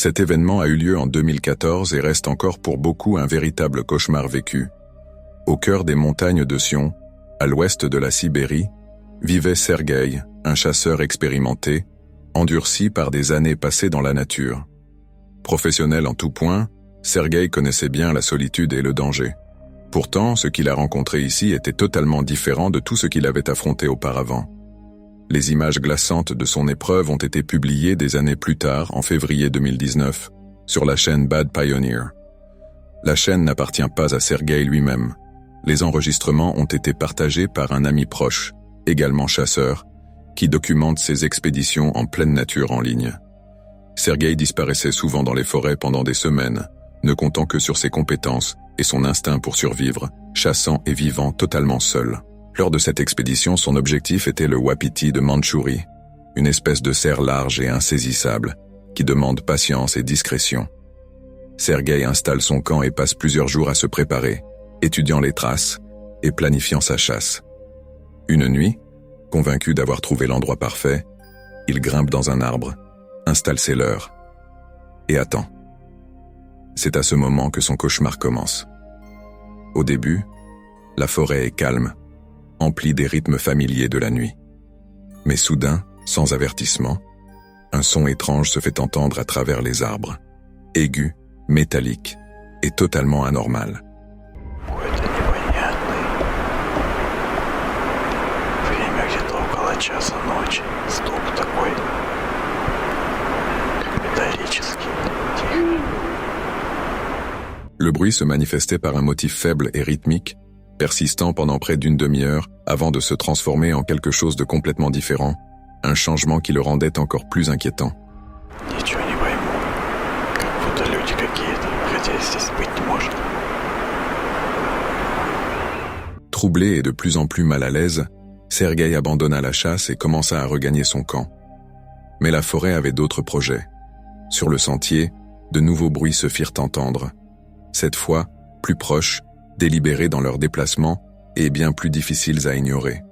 Cet événement a eu lieu en 2014 et reste encore pour beaucoup un véritable cauchemar vécu. Au cœur des montagnes de Sion, à l'ouest de la Sibérie, vivait Sergueï, un chasseur expérimenté, endurci par des années passées dans la nature. Professionnel en tout point, Sergueï connaissait bien la solitude et le danger. Pourtant, ce qu'il a rencontré ici était totalement différent de tout ce qu'il avait affronté auparavant. Les images glaçantes de son épreuve ont été publiées des années plus tard, en février 2019, sur la chaîne Bad Pioneer. La chaîne n'appartient pas à Sergueï lui-même. Les enregistrements ont été partagés par un ami proche, également chasseur, qui documente ses expéditions en pleine nature en ligne. Sergueï disparaissait souvent dans les forêts pendant des semaines, ne comptant que sur ses compétences et son instinct pour survivre, chassant et vivant totalement seul. Lors de cette expédition, son objectif était le wapiti de Mandchourie, une espèce de cerf large et insaisissable, qui demande patience et discrétion. Sergueï installe son camp et passe plusieurs jours à se préparer, étudiant les traces et planifiant sa chasse. Une nuit, convaincu d'avoir trouvé l'endroit parfait, il grimpe dans un arbre, installe ses leurres et attend. C'est à ce moment que son cauchemar commence. Au début, la forêt est calme, emplie des rythmes familiers de la nuit. Mais soudain, sans avertissement, un son étrange se fait entendre à travers les arbres, aigu, métallique et totalement anormal. Le bruit se manifestait par un motif faible et rythmique, persistant pendant près d'une demi-heure avant de se transformer en quelque chose de complètement différent, un changement qui le rendait encore plus inquiétant. Troublé et de plus en plus mal à l'aise, Sergueï abandonna la chasse et commença à regagner son camp. Mais la forêt avait d'autres projets. Sur le sentier, de nouveaux bruits se firent entendre. Cette fois, plus proches, délibérés dans leur déplacement et bien plus difficiles à ignorer.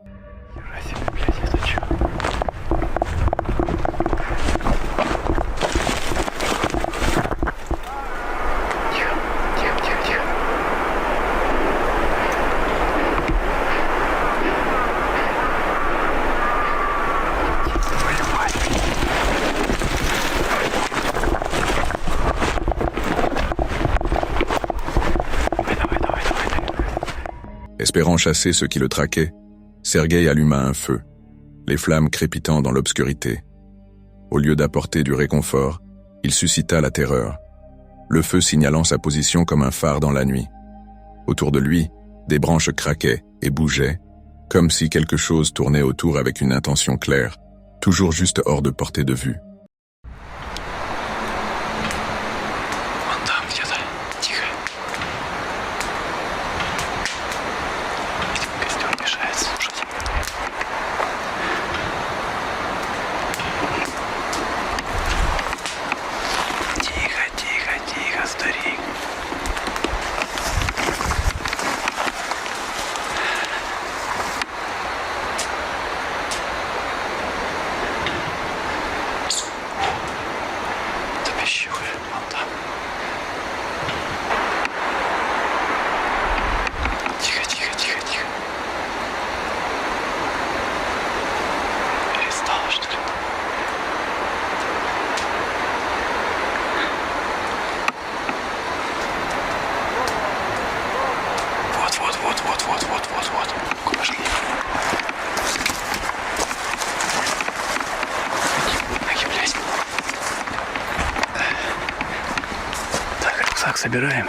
Espérant chasser ceux qui le traquaient, Sergueï alluma un feu, les flammes crépitant dans l'obscurité. Au lieu d'apporter du réconfort, il suscita la terreur, le feu signalant sa position comme un phare dans la nuit. Autour de lui, des branches craquaient et bougeaient, comme si quelque chose tournait autour avec une intention claire, toujours juste hors de portée de vue. Собираем.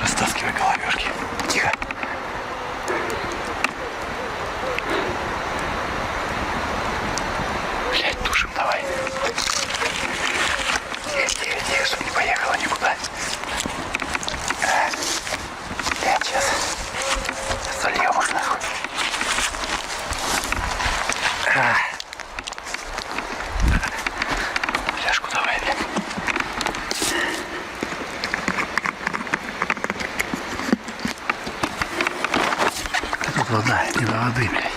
Растаскивай головешки. Тихо. Блядь, тушим давай. Тихо, чтобы не поехала никуда. Блядь, сейчас сольем уж нахуй. Фляжку давай, блядь. Вода, не до воды, блядь.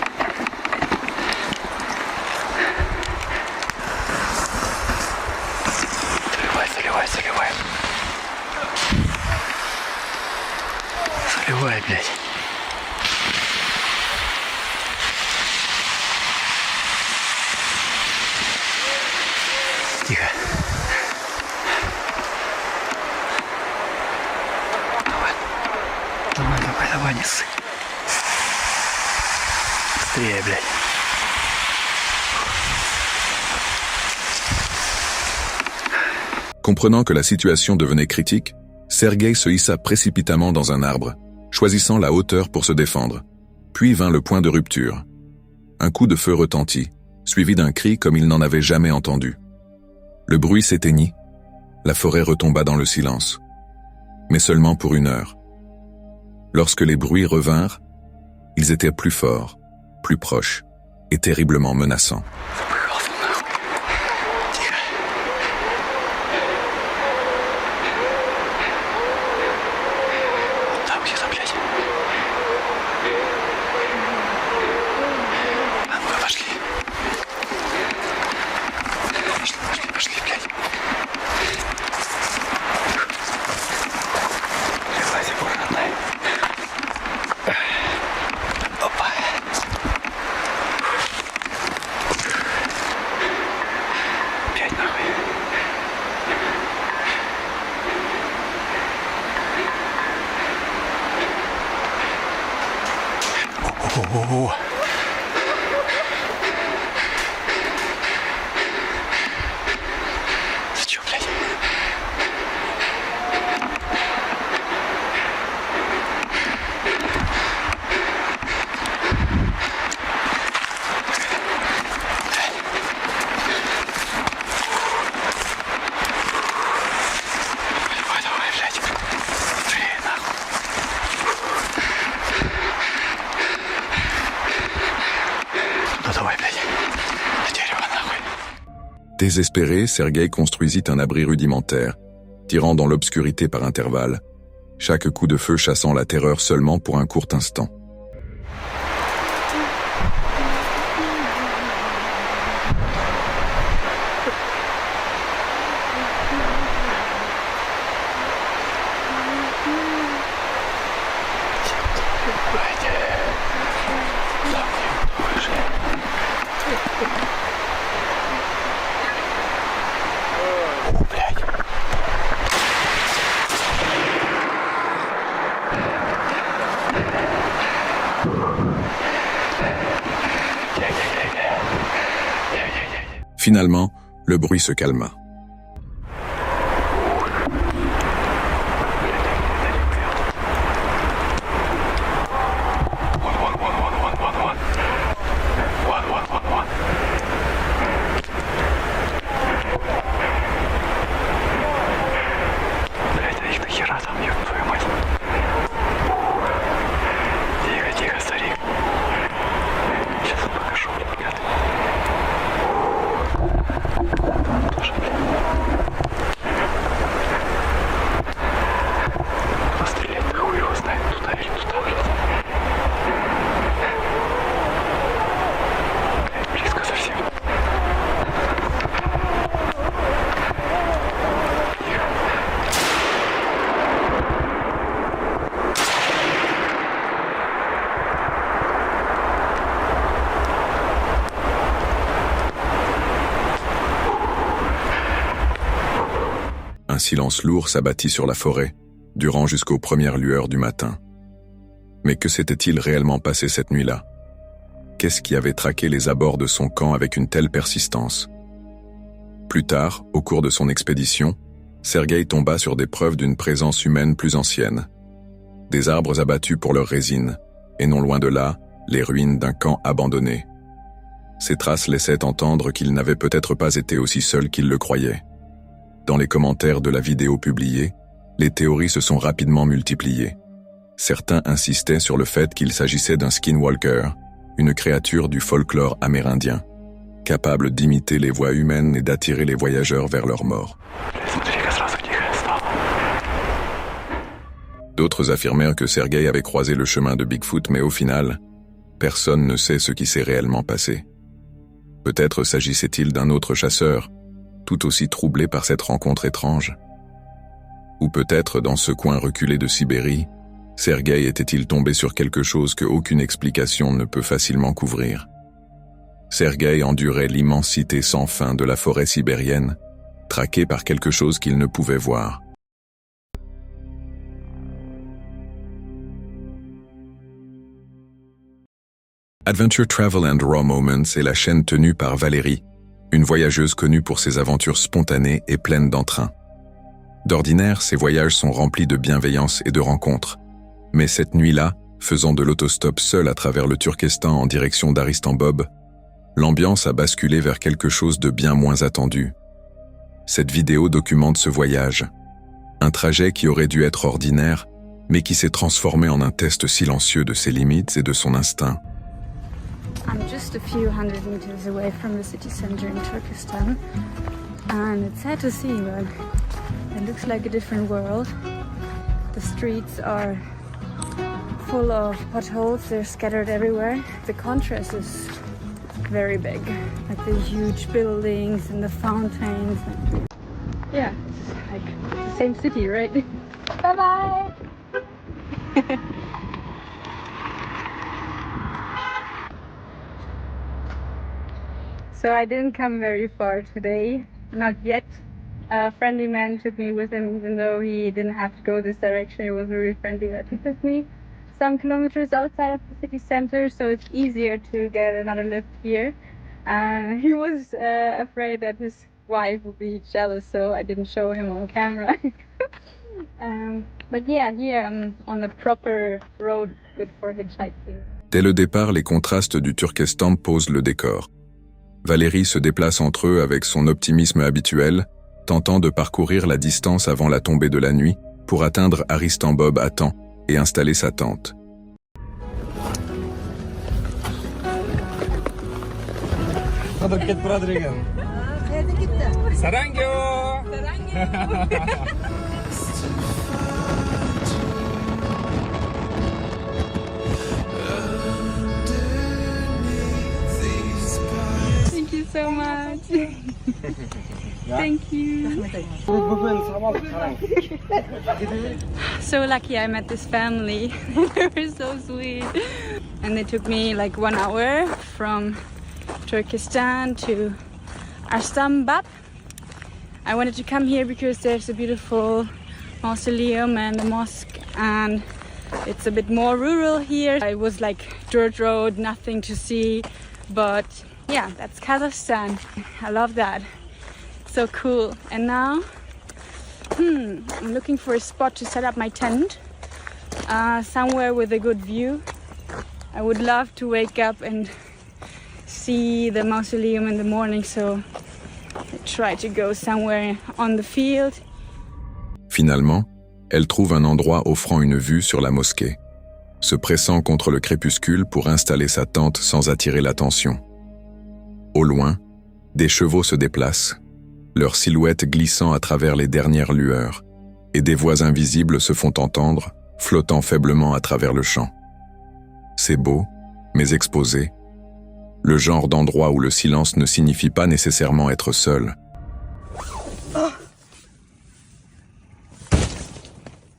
давай, блядь. Тихо. Давай, не ссы. Быстрее, блядь. Comprenant que la situation devenait critique, Sergueï se hissa précipitamment dans un arbre, choisissant la hauteur pour se défendre. Puis vint le point de rupture. Un coup de feu retentit, suivi d'un cri comme il n'en avait jamais entendu. Le bruit s'éteignit, la forêt retomba dans le silence. Mais seulement pour 1 heure. Lorsque les bruits revinrent, ils étaient plus forts, plus proches et terriblement menaçants. О-о-о. Ты чё, блядь? Давай, блядь. Быстрее, нахуй. Ну давай, блядь. Дерево, нахуй. Désespéré, Sergueï construisit un abri rudimentaire, tirant dans l'obscurité par intervalles, chaque coup de feu chassant la terreur seulement pour un court instant. О, блядь. Finalement, le bruit se calma. Блядь, их нахера там, ёб твою мать. Тихо, тихо, старик. Сейчас я покажу, ребят. Там тоже, блядь. Пострелять-то хуй его знает, туда или туда, блядь. Блядь, близко совсем. Un silence lourd s'abattit sur la forêt, durant jusqu'aux premières lueurs du matin. Mais que s'était-il réellement passé cette nuit-là? Qu'est-ce qui avait traqué les abords de son camp avec une telle persistance? Plus tard, au cours de son expédition, Sergueï tomba sur des preuves d'une présence humaine plus ancienne. Des arbres abattus pour leur résine, et non loin de là, les ruines d'un camp abandonné. Ces traces laissaient entendre qu'il n'avait peut-être pas été aussi seul qu'il le croyait. Dans les commentaires de la vidéo publiée, les théories se sont rapidement multipliées. Certains insistaient sur le fait qu'il s'agissait d'un skinwalker, une créature du folklore amérindien, capable d'imiter les voix humaines et d'attirer les voyageurs vers leur mort. D'autres affirmèrent que Sergueï avait croisé le chemin de Bigfoot, mais au final, personne ne sait ce qui s'est réellement passé. Peut-être s'agissait-il d'un autre chasseur, tout aussi troublé par cette rencontre étrange. Ou peut-être dans ce coin reculé de Sibérie, Sergueï était-il tombé sur quelque chose que aucune explication ne peut facilement couvrir? Sergueï endurait l'immensité sans fin de la forêt sibérienne, traqué par quelque chose qu'il ne pouvait voir. Adventure Travel and Raw Moments est la chaîne tenue par Valérie, une voyageuse connue pour ses aventures spontanées et pleines d'entrain. D'ordinaire, ses voyages sont remplis de bienveillance et de rencontres. Mais cette nuit-là, faisant de l'autostop seul à travers le Turkestan en direction d'Aristanbob, l'ambiance a basculé vers quelque chose de bien moins attendu. Cette vidéo documente ce voyage. Un trajet qui aurait dû être ordinaire, mais qui s'est transformé en un test silencieux de ses limites et de son instinct. I'm just a few hundred meters away from the city center in Turkestan, and it's sad to see, but it looks like a different world. The streets are full of potholes, they're scattered everywhere. The contrast is very big, like the huge buildings and the fountains. Yeah, it's like the same city, right? Bye-bye! So I didn't come very far today, not yet. A friendly man took me with him, even though he didn't have to go this direction. It was very friendly that he took me some kilometers outside of the city center, so it's easier to get another lift here. He was afraid that his wife would be jealous, so I didn't show him on camera. But yeah, here I'm on the proper road, good for hitchhiking. Dès le départ, les contrastes du Turkestan posent le décor. Valérie se déplace entre eux avec son optimisme habituel, tentant de parcourir la distance avant la tombée de la nuit pour atteindre Aristanbob à temps et installer sa tente. Thank you so much. Thank you. So lucky I met this family. They were so sweet. And they took me like 1 hour from Turkestan to Aristanbob. I wanted to come here because there's a beautiful mausoleum and a mosque, and it's a bit more rural here. It was like dirt road, nothing to see, but yeah, that's Kazakhstan. I love that. So cool. And now I'm looking for a spot to set up my tent, somewhere with a good view. I would love to wake up and see the mausoleum in the morning, so I try to go somewhere on the field. Finalement, elle trouve un endroit offrant une vue sur la mosquée, se pressant contre le crépuscule pour installer sa tente sans attirer l'attention. Au loin, des chevaux se déplacent, leurs silhouettes glissant à travers les dernières lueurs, et des voix invisibles se font entendre, flottant faiblement à travers le champ. C'est beau, mais exposé. Le genre d'endroit où le silence ne signifie pas nécessairement être seul. Oh.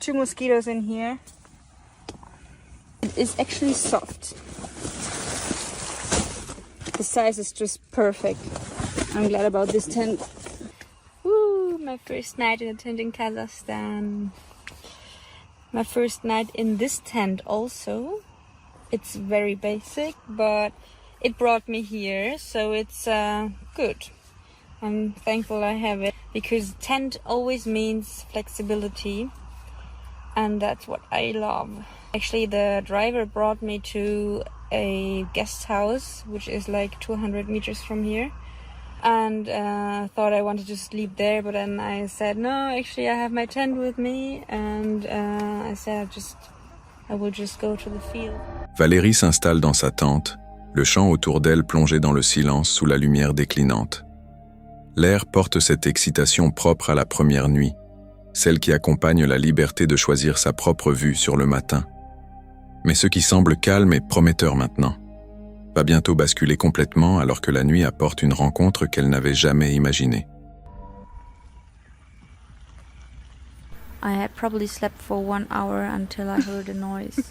2 mosquitoes in here. It's actually soft. The size is just perfect. I'm glad about this tent. Woo, my first night in a tent in Kazakhstan. My first night in this tent also. It's very basic, but it brought me here, so it's good. I'm thankful I have it, because tent always means flexibility, and that's what I love. Actually, the driver brought me to a guest house, which is like 200 meters from here, and thought I wanted to sleep there, but then I said, no, actually I have my tent with me, and I said I will just go to the field. Valérie s'installe dans sa tente, le champ autour d'elle plongé dans le silence sous la lumière déclinante. L'air porte cette excitation propre à la première nuit, celle qui accompagne la liberté de choisir sa propre vue sur le matin. Mais ce qui semble calme et prometteur maintenant va bientôt basculer complètement alors que la nuit apporte une rencontre qu'elle n'avait jamais imaginée. I had probably slept for 1 hour until I heard a noise.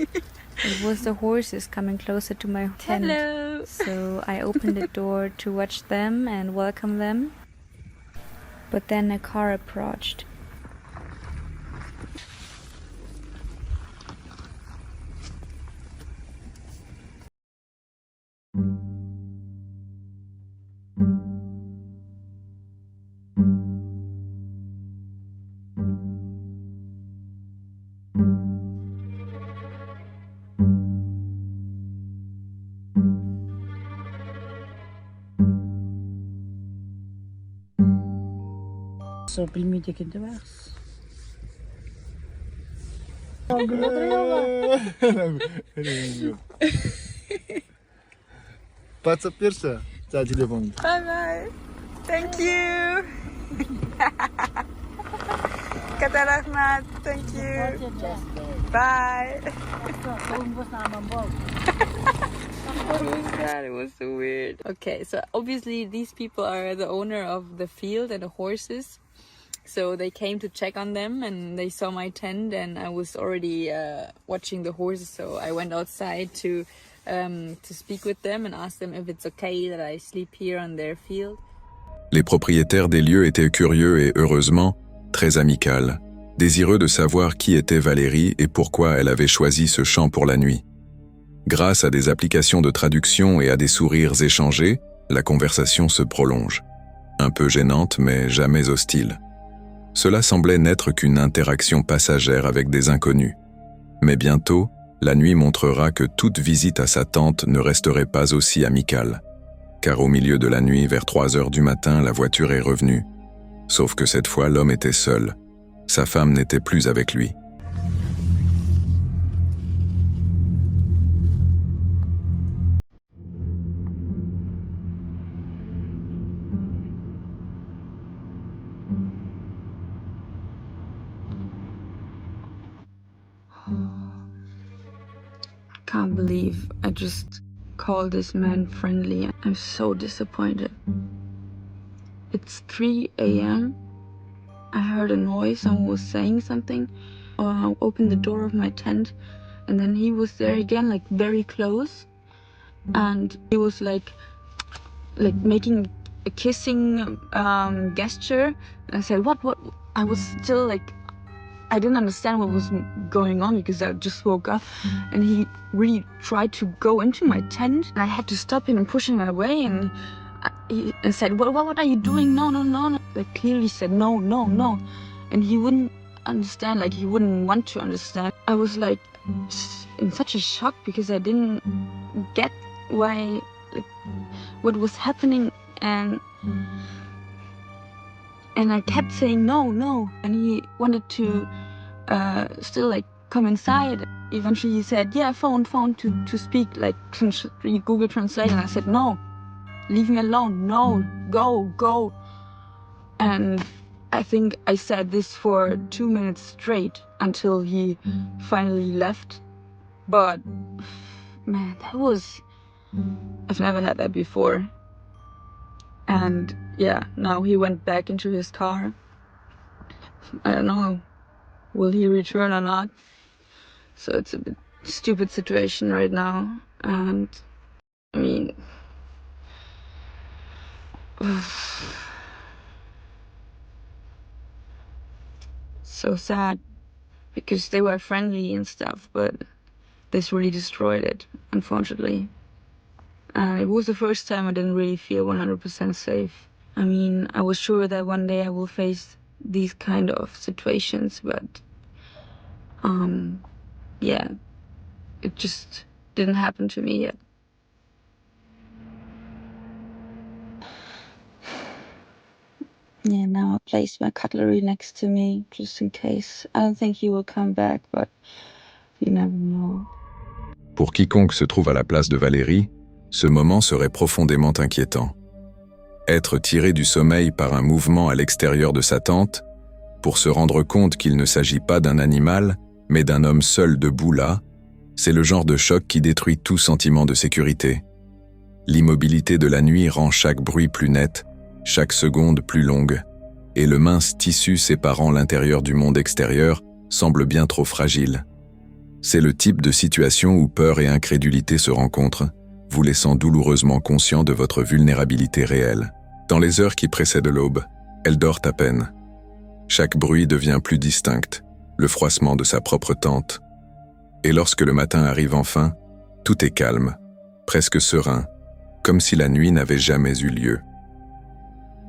It was the horses coming closer to my tent. Hello. So I opened the door to watch them and welcome them. But then a car approached. Så bilmeyecek edemez. Patrz pierwsze, za telefon. Bye bye. Thank you. Kata Rahmat, thank you. Bye. What was that? It was so weird. Okay, so obviously these people are the owner of the field and the horses. So they came to check on them and they saw my tent and I was already watching the horses. So I went outside to speak with them and ask them if it's okay that I sleep here on their field. Les propriétaires des lieux étaient curieux et, heureusement, très amicales, désireux de savoir qui était Valérie et pourquoi elle avait choisi ce champ pour la nuit. Grâce à des applications de traduction et à des sourires échangés, la conversation se prolonge. Un peu gênante, mais jamais hostile. Cela semblait n'être qu'une interaction passagère avec des inconnus. Mais bientôt, la nuit montrera que toute visite à sa tente ne resterait pas aussi amicale. Car au milieu de la nuit, vers 3 heures du matin, la voiture est revenue. Sauf que cette fois, l'homme était seul. Sa femme n'était plus avec lui. Can't believe I just called this man friendly. I'm so disappointed. It's 3 a.m. I heard a noise, someone was saying something. I opened the door of my tent and then he was there again, like very close. And he was like making a kissing gesture. And I said, what? I was still like, I didn't understand what was going on because I just woke up and he really tried to go into my tent and I had to stop him and push him away and he said, what are you doing? No. I clearly said, no. And he wouldn't understand, like he wouldn't want to understand. I was like in such a shock because I didn't get why, like, what was happening and I kept saying no, and he wanted to still like come inside. Eventually he said, yeah, phone to speak, like Google Translate, and I said, no, leave me alone, no, go. And I think I said this for 2 minutes straight until he finally left. But man, I've never had that before. And yeah, now he went back into his car. I don't know, will he return or not? So it's a bit stupid situation right now. And I mean, so sad because they were friendly and stuff, but this really destroyed it, unfortunately. It was the first time I didn't really feel 100% safe. I mean, I was sure that one day I will face these kind of situations, but yeah, it just didn't happen to me yet. Yeah, now I place my cutlery next to me just in case. I don't think he will come back, but you never know. Pour quiconque se trouve à la place de Valérie, ce moment serait profondément inquiétant. Être tiré du sommeil par un mouvement à l'extérieur de sa tente, pour se rendre compte qu'il ne s'agit pas d'un animal, mais d'un homme seul debout là, c'est le genre de choc qui détruit tout sentiment de sécurité. L'immobilité de la nuit rend chaque bruit plus net, chaque seconde plus longue, et le mince tissu séparant l'intérieur du monde extérieur semble bien trop fragile. C'est le type de situation où peur et incrédulité se rencontrent, vous laissant douloureusement conscient de votre vulnérabilité réelle. Dans les heures qui précèdent l'aube, elle dort à peine. Chaque bruit devient plus distinct, le froissement de sa propre tente. Et lorsque le matin arrive enfin, tout est calme, presque serein, comme si la nuit n'avait jamais eu lieu.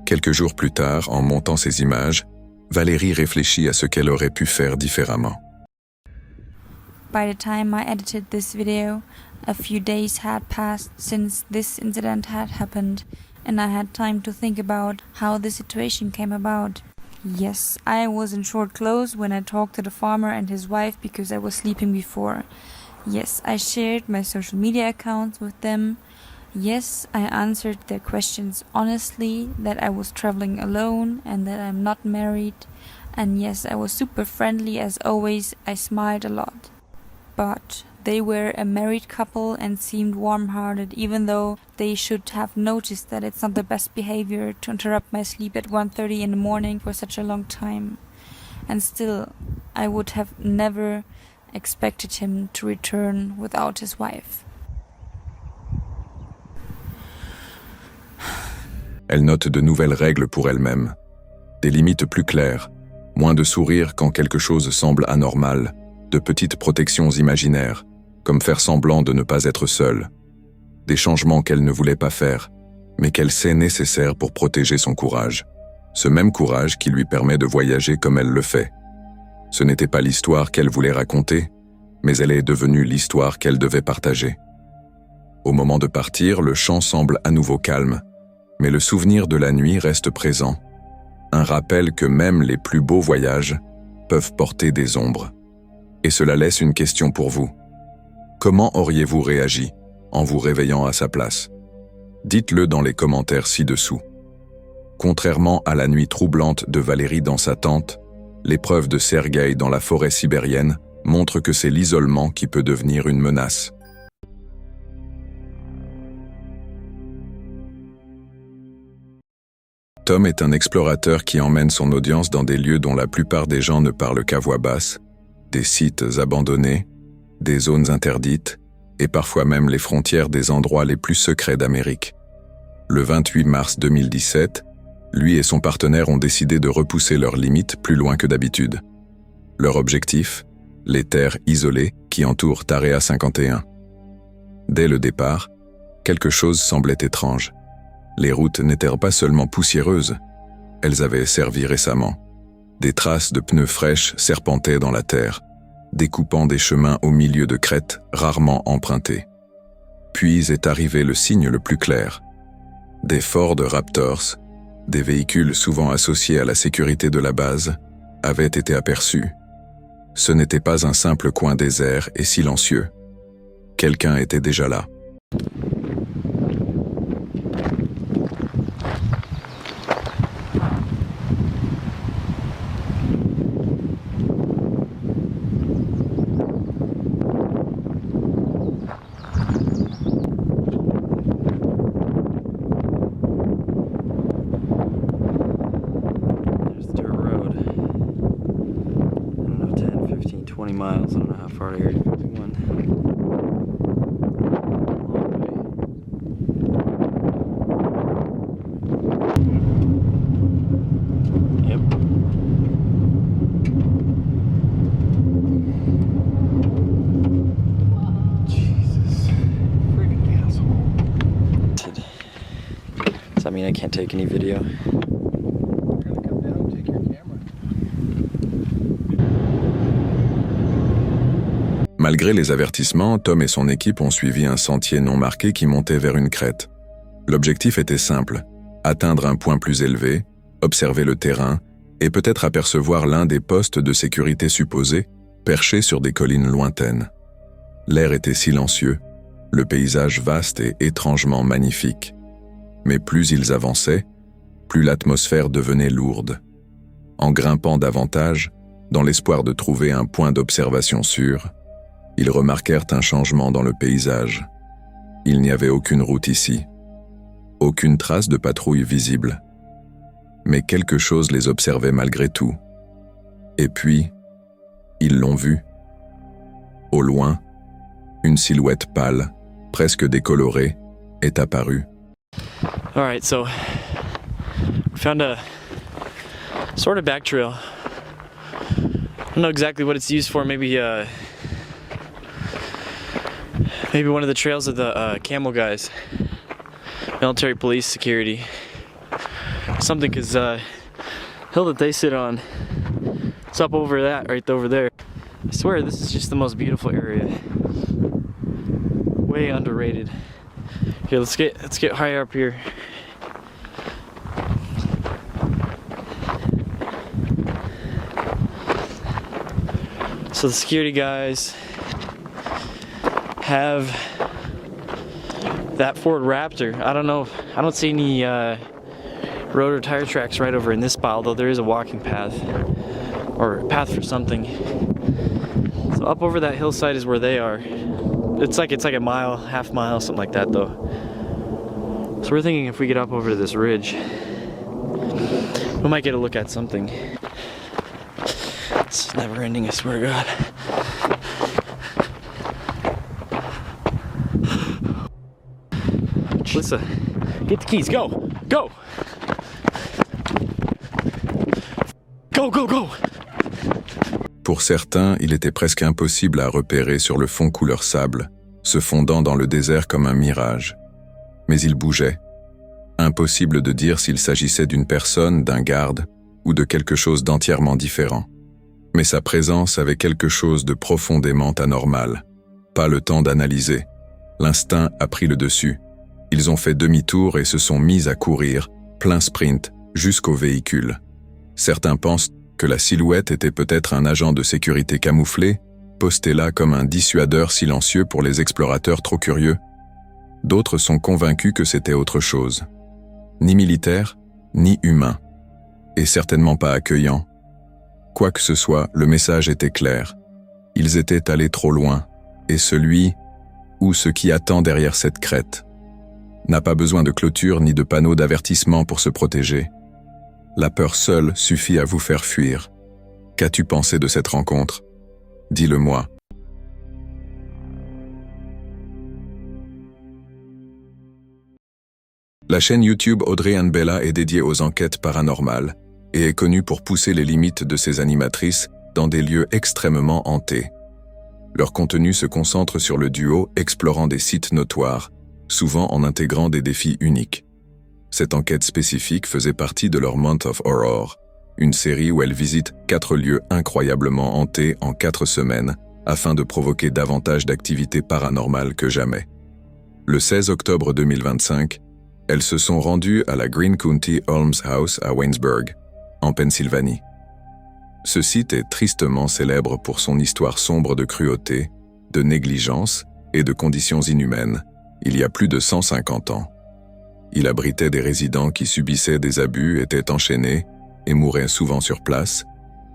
Quelques jours plus tard, en montant ces images, Valérie réfléchit à ce qu'elle aurait pu faire différemment. By the time I edited this video, a few days had passed since this incident had happened, and I had time to think about how the situation came about. Yes, I was in short clothes when I talked to the farmer and his wife because I was sleeping before. Yes, I shared my social media accounts with them. Yes, I answered their questions honestly, that I was traveling alone and that I'm not married. And yes, I was super friendly as always, I smiled a lot. But they were a married couple and seemed warm-hearted, even though they should have noticed that it's not the best behavior to interrupt my sleep at 1:30 in the morning for such a long time. And still, I would have never expected him to return without his wife. Elle note de nouvelles règles pour elle-même, des limites plus claires, moins de sourire quand quelque chose semble anormal, de petites protections imaginaires, comme faire semblant de ne pas être seule, des changements qu'elle ne voulait pas faire, mais qu'elle sait nécessaires pour protéger son courage, ce même courage qui lui permet de voyager comme elle le fait. Ce n'était pas l'histoire qu'elle voulait raconter, mais elle est devenue l'histoire qu'elle devait partager. Au moment de partir, le champ semble à nouveau calme, mais le souvenir de la nuit reste présent, un rappel que même les plus beaux voyages peuvent porter des ombres. Et cela laisse une question pour vous. Comment auriez-vous réagi en vous réveillant à sa place? Dites-le dans les commentaires ci-dessous. Contrairement à la nuit troublante de Valérie dans sa tente, l'épreuve de Sergueï dans la forêt sibérienne montre que c'est l'isolement qui peut devenir une menace. Tom est un explorateur qui emmène son audience dans des lieux dont la plupart des gens ne parlent qu'à voix basse, des sites abandonnés, des zones interdites, et parfois même les frontières des endroits les plus secrets d'Amérique. Le 28 mars 2017, lui et son partenaire ont décidé de repousser leurs limites plus loin que d'habitude. Leur objectif, les terres isolées qui entourent Area 51. Dès le départ, quelque chose semblait étrange. Les routes n'étaient pas seulement poussiéreuses, elles avaient servi récemment. Des traces de pneus fraîches serpentaient dans la terre, découpant des chemins au milieu de crêtes rarement empruntées. Puis est arrivé le signe le plus clair. Des Ford Raptors, des véhicules souvent associés à la sécurité de la base, avaient été aperçus. Ce n'était pas un simple coin désert et silencieux. Quelqu'un était déjà là. There's the dirt road. I don't know, 10, 15, 20 miles. I don't know how far to Area 51. Yep. Jesus. Freaking asshole. Does that mean I can't take any video? Malgré les avertissements, Tom et son équipe ont suivi un sentier non marqué qui montait vers une crête. L'objectif était simple, atteindre un point plus élevé, observer le terrain et peut-être apercevoir l'un des postes de sécurité supposés, perchés sur des collines lointaines. L'air était silencieux, le paysage vaste et étrangement magnifique. Mais plus ils avançaient, plus l'atmosphère devenait lourde. En grimpant davantage, dans l'espoir de trouver un point d'observation sûr, ils remarquèrent un changement dans le paysage. Il n'y avait aucune route ici. Aucune trace de patrouille visible. mais quelque chose les observait malgré tout. Et puis, ils l'ont vu. Au loin, une silhouette pâle, presque décolorée, est apparue. All right, so we found a sort of back trail. I don't know exactly what it's used for. Maybe one of the trails of the camel guys, military police security, something. Cause hill that they sit on, it's up over that, right over there. I swear this is just the most beautiful area. Way underrated. Here, let's get higher up here. So the security guys have that Ford Raptor. I don't know. I don't see any road or tire tracks right over in this spot, although there is a walking path or a path for something. So up over that hillside is where they are. It's like a mile, half mile, something like that though. So we're thinking if we get up over to this ridge, we might get a look at something. It's never ending, I swear to God. Alyssa, get the keys, go! Go! Go, go, go! Pour certains, il était presque impossible à repérer sur le fond couleur sable, se fondant dans le désert comme un mirage. Mais il bougeait. Impossible de dire s'il s'agissait d'une personne, d'un garde, ou de quelque chose d'entièrement différent. Mais sa présence avait quelque chose de profondément anormal. Pas le temps d'analyser. L'instinct a pris le dessus. Ils ont fait demi-tour et se sont mis à courir, plein sprint, jusqu'au véhicule. Certains pensent que la silhouette était peut-être un agent de sécurité camouflé, posté là comme un dissuadeur silencieux pour les explorateurs trop curieux. D'autres sont convaincus que c'était autre chose. Ni militaire, ni humain. Et certainement pas accueillant. Quoi que ce soit, le message était clair. Ils étaient allés trop loin, et celui, ou ce qui attend derrière cette crête, n'a pas besoin de clôture ni de panneau d'avertissement pour se protéger. La peur seule suffit à vous faire fuir. Qu'as-tu pensé de cette rencontre? Dis-le-moi. La chaîne YouTube Audrey and Bella est dédiée aux enquêtes paranormales et est connue pour pousser les limites de ses animatrices dans des lieux extrêmement hantés. Leur contenu se concentre sur le duo explorant des sites notoires, souvent en intégrant des défis uniques. Cette enquête spécifique faisait partie de leur Month of Horror, une série où elles visitent 4 lieux incroyablement hantés en 4 semaines afin de provoquer davantage d'activités paranormales que jamais. Le 16 octobre 2025, elles se sont rendues à la Green County Holmes House à Waynesburg, en Pennsylvanie. Ce site est tristement célèbre pour son histoire sombre de cruauté, de négligence et de conditions inhumaines, il y a plus de 150 ans. Il abritait des résidents qui subissaient des abus, étaient enchaînés et mouraient souvent sur place,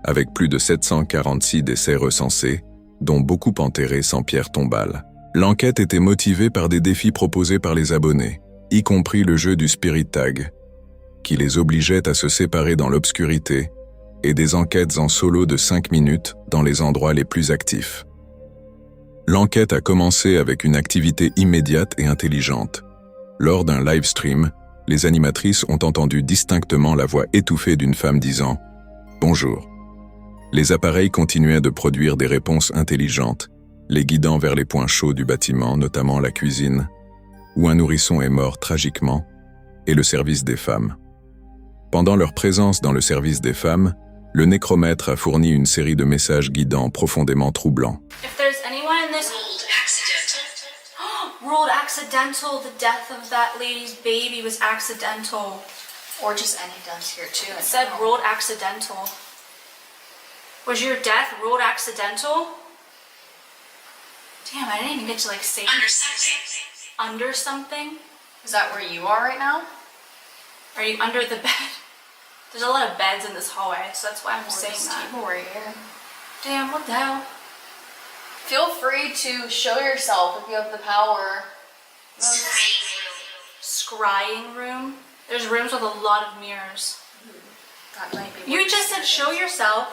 avec plus de 746 décès recensés, dont beaucoup enterrés sans pierre tombale. L'enquête était motivée par des défis proposés par les abonnés, y compris le jeu du Spirit Tag, qui les obligeait à se séparer dans l'obscurité, et des enquêtes en solo de 5 minutes dans les endroits les plus actifs. L'enquête a commencé avec une activité immédiate et intelligente. Lors d'un live stream, les animatrices ont entendu distinctement la voix étouffée d'une femme disant « Bonjour ». Les appareils continuaient de produire des réponses intelligentes, les guidant vers les points chauds du bâtiment, notamment la cuisine, où un nourrisson est mort tragiquement, et le service des femmes. Pendant leur présence dans le service des femmes, le nécromètre a fourni une série de messages guidants profondément troublants. Ruled accidental. The death of that lady's baby was accidental. Or just any deaths here too. It said ruled accidental. Was your death ruled accidental? Damn, I didn't even get to like say under something. Under something? Is that where you are right now? Are you under the bed? There's a lot of beds in this hallway, so that's why I'm saying this that. table right here. Damn, what the hell? Feel free to show yourself if you have the power. Scrying room. There's rooms with a lot of mirrors. That might be You what just said show yourself,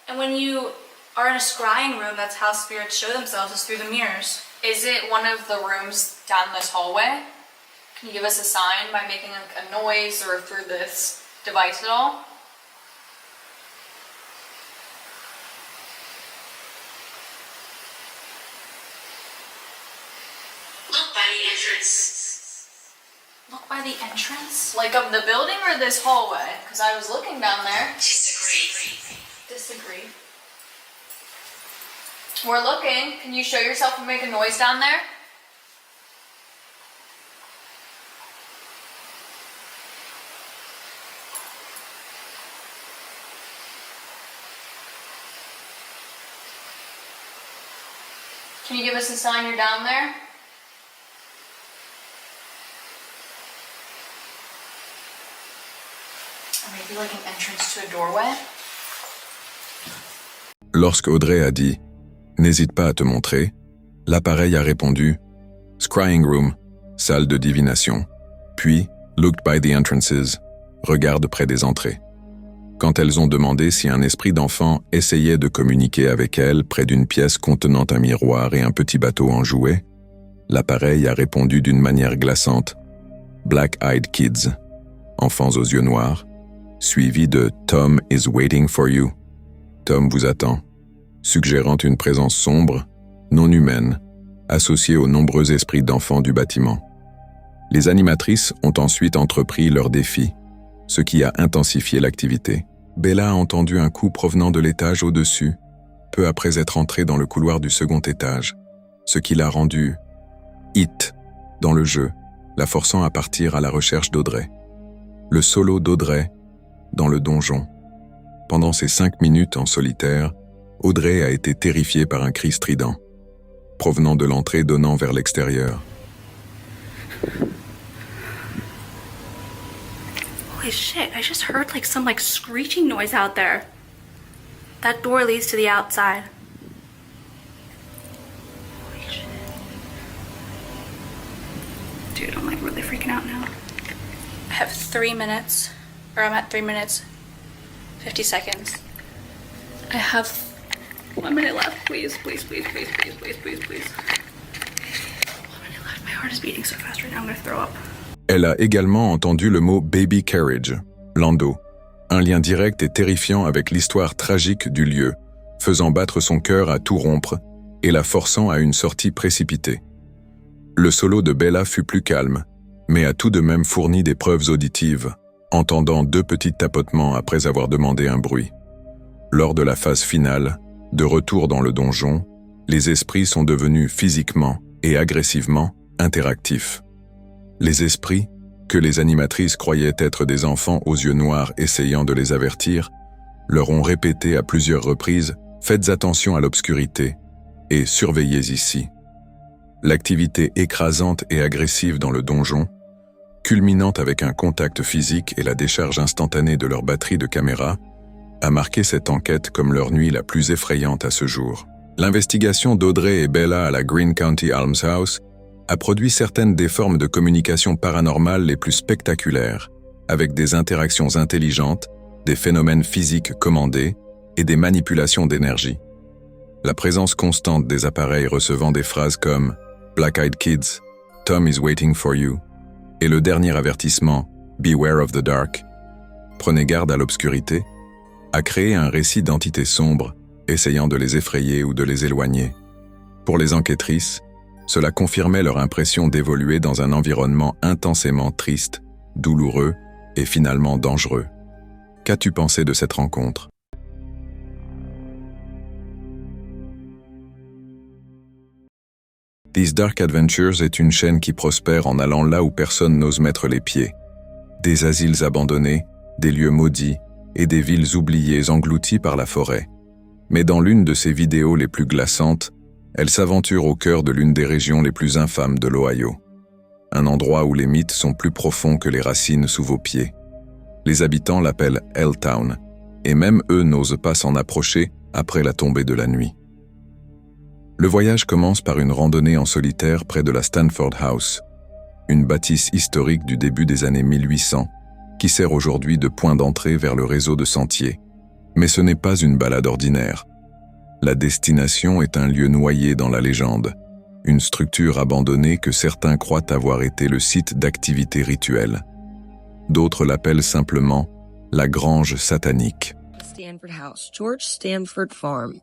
and when you are in a scrying room, that's how spirits show themselves, is through the mirrors. Is it one of the rooms down this hallway? Can you give us a sign by making a noise or through this device at all? Look by the entrance. Look by the entrance? Like of the building or this hallway? Because I was looking down there. Disagree. We're looking. Can you show yourself and make a noise down there? Can you give us a sign you're down there? Or maybe like an entrance to a doorway? Lorsque Audrey a dit « N'hésite pas à te montrer », l'appareil a répondu « Scrying room, salle de divination », puis « Looked by the entrances », regarde près des entrées. Quand elles ont demandé si un esprit d'enfant essayait de communiquer avec elles près d'une pièce contenant un miroir et un petit bateau en jouet, l'appareil a répondu d'une manière glaçante « Black-eyed kids », enfants aux yeux noirs, suivi de « Tom is waiting for you ». Tom vous attend, suggérant une présence sombre, non humaine, associée aux nombreux esprits d'enfants du bâtiment. Les animatrices ont ensuite entrepris leur défi, ce qui a intensifié l'activité. Bella a entendu un coup provenant de l'étage au-dessus, peu après être entrée dans le couloir du second étage, ce qui l'a rendue « hit » dans le jeu, la forçant à partir à la recherche d'Audrey. Le solo d'Audrey dans le donjon. Pendant ces 5 minutes en solitaire, Audrey a été terrifiée par un cri strident, provenant de l'entrée donnant vers l'extérieur. Holy shit, I just heard some screeching noise out there. That door leads to the outside. Holy shit. Dude, I'm really freaking out now. I have 3 minutes, or I'm at 3 minutes, 50 seconds. I have 1 minute left. Please, please, please, please, please, please, please, please. 1 minute left. My heart is beating so fast right now, I'm gonna throw up. Elle a également entendu le mot « baby carriage », landau, un lien direct et terrifiant avec l'histoire tragique du lieu, faisant battre son cœur à tout rompre et la forçant à une sortie précipitée. Le solo de Bella fut plus calme, mais a tout de même fourni des preuves auditives, entendant 2 petits tapotements après avoir demandé un bruit. Lors de la phase finale, de retour dans le donjon, les esprits sont devenus physiquement et agressivement interactifs. Les esprits, que les animatrices croyaient être des enfants aux yeux noirs essayant de les avertir, leur ont répété à plusieurs reprises « Faites attention à l'obscurité » et « Surveillez ici ». L'activité écrasante et agressive dans le donjon, culminant avec un contact physique et la décharge instantanée de leur batterie de caméra, a marqué cette enquête comme leur nuit la plus effrayante à ce jour. L'investigation d'Audrey et Bella à la Green County Almshouse a produit certaines des formes de communication paranormale les plus spectaculaires, avec des interactions intelligentes, des phénomènes physiques commandés et des manipulations d'énergie. La présence constante des appareils recevant des phrases comme « Black-eyed kids »,« Tom is waiting for you » et le dernier avertissement « Beware of the dark », « Prenez garde à l'obscurité », a créé un récit d'entités sombres, essayant de les effrayer ou de les éloigner. Pour les enquêtrices, cela confirmait leur impression d'évoluer dans un environnement intensément triste, douloureux et finalement dangereux. Qu'as-tu pensé de cette rencontre? These Dark Adventures est une chaîne qui prospère en allant là où personne n'ose mettre les pieds. Des asiles abandonnés, des lieux maudits et des villes oubliées englouties par la forêt. Mais dans l'une de ses vidéos les plus glaçantes, elle s'aventure au cœur de l'une des régions les plus infâmes de l'Ohio. Un endroit où les mythes sont plus profonds que les racines sous vos pieds. Les habitants l'appellent Helltown, et même eux n'osent pas s'en approcher après la tombée de la nuit. Le voyage commence par une randonnée en solitaire près de la Stanford House, une bâtisse historique du début des années 1800, qui sert aujourd'hui de point d'entrée vers le réseau de sentiers. Mais ce n'est pas une balade ordinaire. La destination est un lieu noyé dans la légende, une structure abandonnée que certains croient avoir été le site d'activités rituelles. D'autres l'appellent simplement la grange satanique. Stanford House, George Stanford Farm,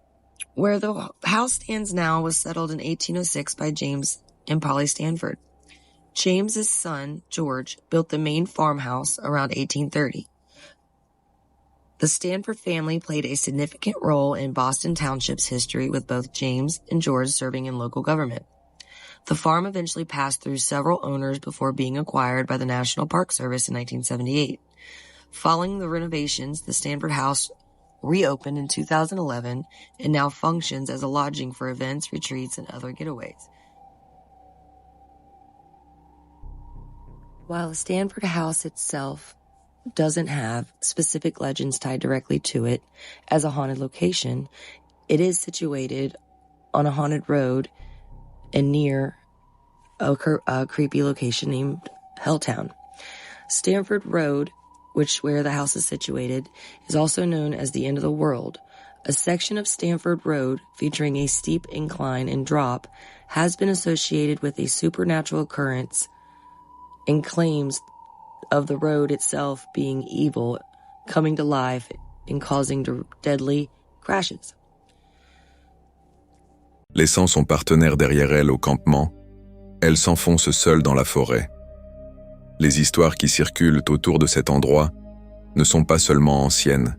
where the house stands now, was settled in 1806 by James and Polly Stanford. James's son, George, built the main farmhouse around 1830. The Stanford family played a significant role in Boston Township's history, with both James and George serving in local government. The farm eventually passed through several owners before being acquired by the National Park Service in 1978. Following the renovations, the Stanford House reopened in 2011 and now functions as a lodging for events, retreats, and other getaways. While the Stanford House itself doesn't have specific legends tied directly to it as a haunted location, it is situated on a haunted road and near a creepy location named Helltown. Stanford Road, where the house is situated, is also known as the End of the World. A section of Stanford Road featuring a steep incline and drop has been associated with a supernatural occurrence and claims of the road itself being evil, coming to life and causing deadly crashes. Laissant son partenaire derrière elle au campement, elle s'enfonce seule dans la forêt. Les histoires qui circulent autour de cet endroit ne sont pas seulement anciennes.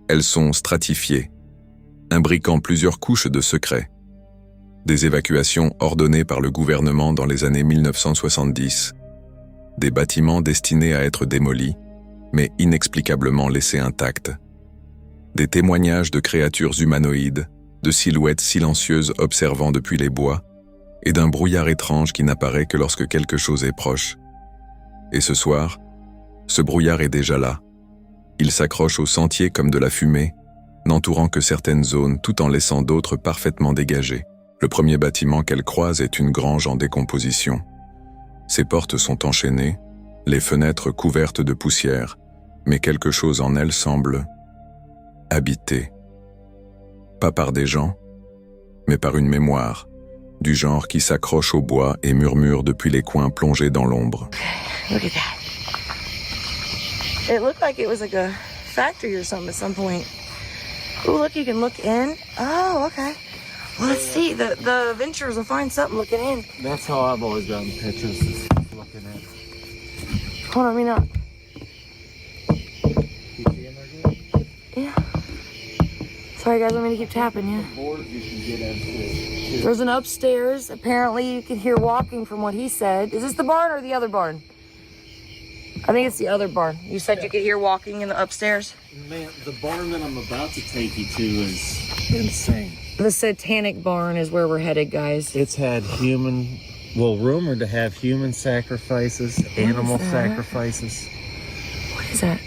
Elles sont stratifiées, imbriquant plusieurs couches de secrets. Des évacuations ordonnées par le gouvernement dans les années 1970, des bâtiments destinés à être démolis, mais inexplicablement laissés intacts, des témoignages de créatures humanoïdes, de silhouettes silencieuses observant depuis les bois, et d'un brouillard étrange qui n'apparaît que lorsque quelque chose est proche. Et ce soir, ce brouillard est déjà là. Il s'accroche au sentier comme de la fumée, n'entourant que certaines zones tout en laissant d'autres parfaitement dégagées. Le premier bâtiment qu'elle croise est une grange en décomposition. Ses portes sont enchaînées, les fenêtres couvertes de poussière, mais quelque chose en elle semble habité. Pas par des gens, mais par une mémoire, du genre qui s'accroche au bois et murmure depuis les coins plongés dans l'ombre. Look at that. It looked like it was like a factory or something at some point. Oh, look, you can look in. Oh, okay. Well, let's see. The Ventures will find something looking in. That's how I've always gotten pictures, is looking at. Hold on, let me knock. You see in there good? Yeah. Sorry, guys, want me to keep tapping, yeah? Board you can get into. There's an upstairs. Apparently, you can hear walking from what he said. Is this the barn or the other barn? I think it's the other barn. You said you could hear walking in the upstairs? Man, the barn that I'm about to take you to is insane. The Satanic Barn is where we're headed, guys. It's had rumored to have human sacrifices, animal sacrifices. What is that?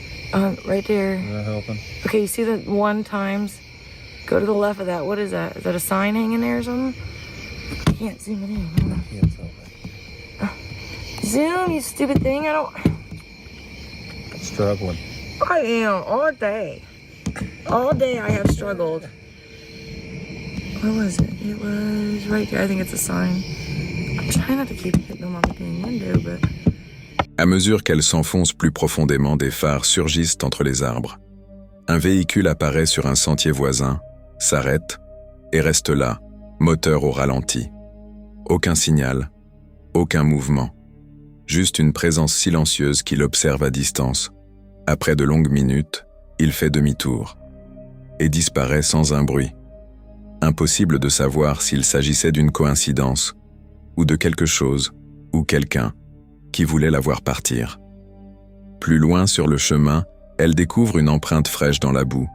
Right there. Is that helping? Okay, you see the 1 times? Go to the left of that. What is that? Is that a sign hanging there or something? I can't zoom it in. Hold on. I can't tell that. Zoom, you stupid thing. I'm struggling. I am, all day. All day I have struggled. Where was it? It was right there. I think it's a sign. I'm trying not to keep hitting them on the dang window, but... À mesure qu'elle s'enfonce plus profondément, des phares surgissent entre les arbres. Un véhicule apparaît sur un sentier voisin, s'arrête et reste là, moteur au ralenti. Aucun signal, aucun mouvement. Juste une présence silencieuse qui l'observe à distance. Après de longues minutes, il fait demi-tour et disparaît sans un bruit. Impossible de savoir s'il s'agissait d'une coïncidence ou de quelque chose ou quelqu'un qui voulait la voir partir. Plus loin sur le chemin, elle découvre une empreinte fraîche dans la boue.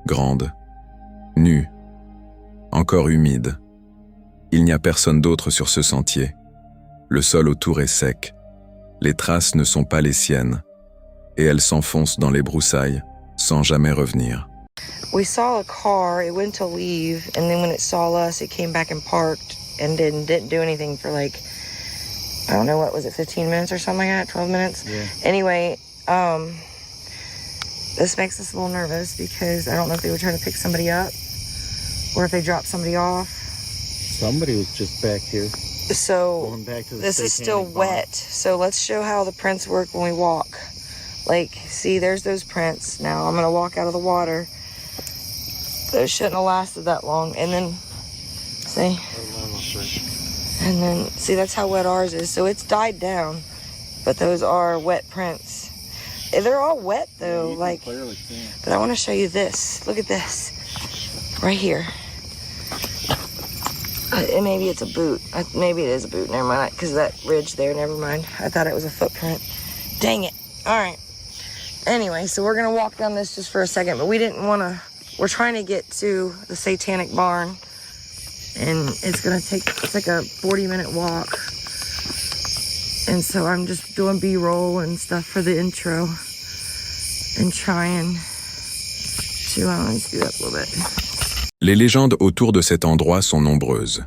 Grande, nue, encore humide. Il n'y a personne d'autre sur ce sentier. Le sol autour est sec. Les traces ne sont pas les siennes. Et elle s'enfonce dans les broussailles sans jamais revenir. We saw a car, it went to leave, and then when it saw us, it came back and parked and didn't do anything for like, I don't know, what was it, 15 minutes or something like that, 12 minutes? Yeah. Anyway, This makes us a little nervous because I don't know if they were trying to pick somebody up or if they dropped somebody off. Somebody was just back here. So Going back to the this is still satanic barn. wet. So let's show how the prints work when we walk. Like, see, there's those prints. Now I'm gonna walk out of the water. Those shouldn't have lasted that long. And then, see? And then, see, that's how wet ours is. So it's died down, but those are wet prints. They're all wet though, like, but I want to show you this. Look at this, right here. Maybe it's a boot. Maybe it is a boot, never mind, because that ridge there, never mind. I thought it was a footprint. Dang it. All right. Anyway, so we're gonna walk down this just for a second, but we didn't want to, we're trying to get to the satanic barn, and it's like a 40-minute walk. And so I'm just doing B-roll and stuff for the intro and trying to, let's do that a little bit. Les légendes autour de cet endroit sont nombreuses.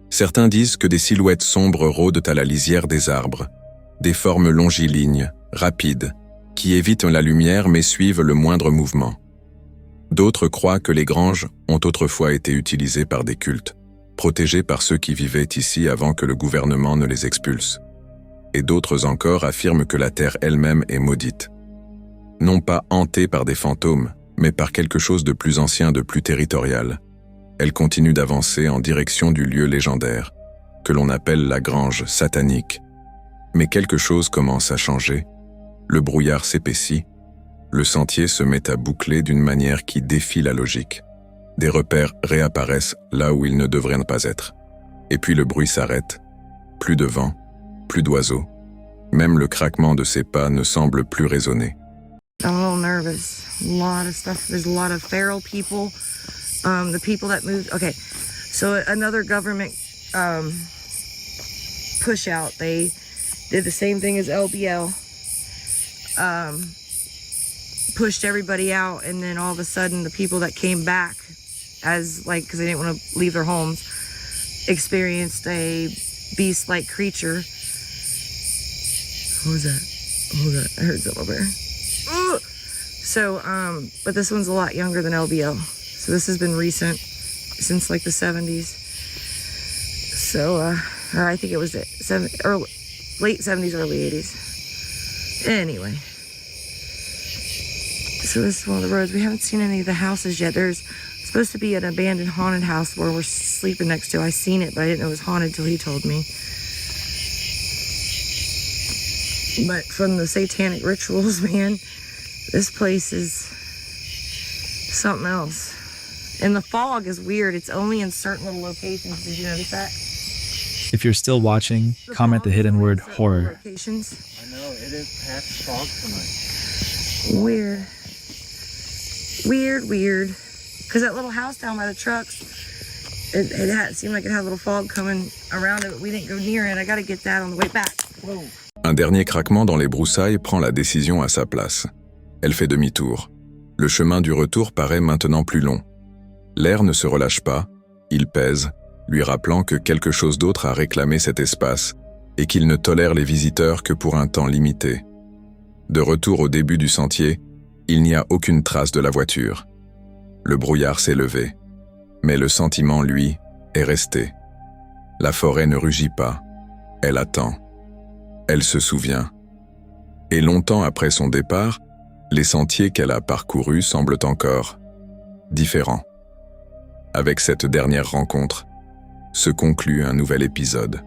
Certains disent que des silhouettes sombres rôdent à la lisière des arbres, des formes longilignes, rapides, qui évitent la lumière mais suivent le moindre mouvement. D'autres croient que les granges ont autrefois été utilisées par des cultes, protégées par ceux qui vivaient ici avant que le gouvernement ne les expulse. Et d'autres encore affirment que la terre elle-même est maudite. Non pas hantée par des fantômes, mais par quelque chose de plus ancien, de plus territorial. Elle continue d'avancer en direction du lieu légendaire, que l'on appelle la grange satanique. Mais quelque chose commence à changer. Le brouillard s'épaissit. Le sentier se met à boucler d'une manière qui défie la logique. Des repères réapparaissent là où ils ne devraient pas être. Et puis le bruit s'arrête. Plus de vent, plus d'oiseaux. Même le craquement de ses pas ne semble plus résonner. I'm a little nervous. A lot of stuff. There's a lot of feral people. The people that moved. Okay, so another government push out. They did the same thing as LBL. Pushed everybody out, and then all of a sudden, the people that came back, as like, because they didn't want to leave their homes, experienced a beast-like creature. What was that? Hold on, I heard something over there. So, but this one's a lot younger than LBL. So this has been recent, since like the 70s. So, or I think it was late 70s, early 80s. Anyway. So this is one of the roads. We haven't seen any of the houses yet. There's supposed to be an abandoned haunted house where we're sleeping next to. I seen it, but I didn't know it was haunted till he told me. But from the satanic rituals, man, this place is something else. And the fog is weird. It's only in certain little locations. Did you notice that? If you're still watching, comment the hidden word horror. Locations. I know, it is half fog tonight. Weird. Weird. Because that little house down by the trucks, it seemed like it had a little fog coming around it, but we didn't go near it. I got to get that on the way back. Whoa. Un dernier craquement dans les broussailles prend la décision à sa place. Elle fait demi-tour. Le chemin du retour paraît maintenant plus long. L'air ne se relâche pas, il pèse, lui rappelant que quelque chose d'autre a réclamé cet espace et qu'il ne tolère les visiteurs que pour un temps limité. De retour au début du sentier, il n'y a aucune trace de la voiture. Le brouillard s'est levé, mais le sentiment, lui, est resté. La forêt ne rugit pas, elle attend. Elle se souvient. Et longtemps après son départ, les sentiers qu'elle a parcourus semblent encore différents. Avec cette dernière rencontre, se conclut un nouvel épisode.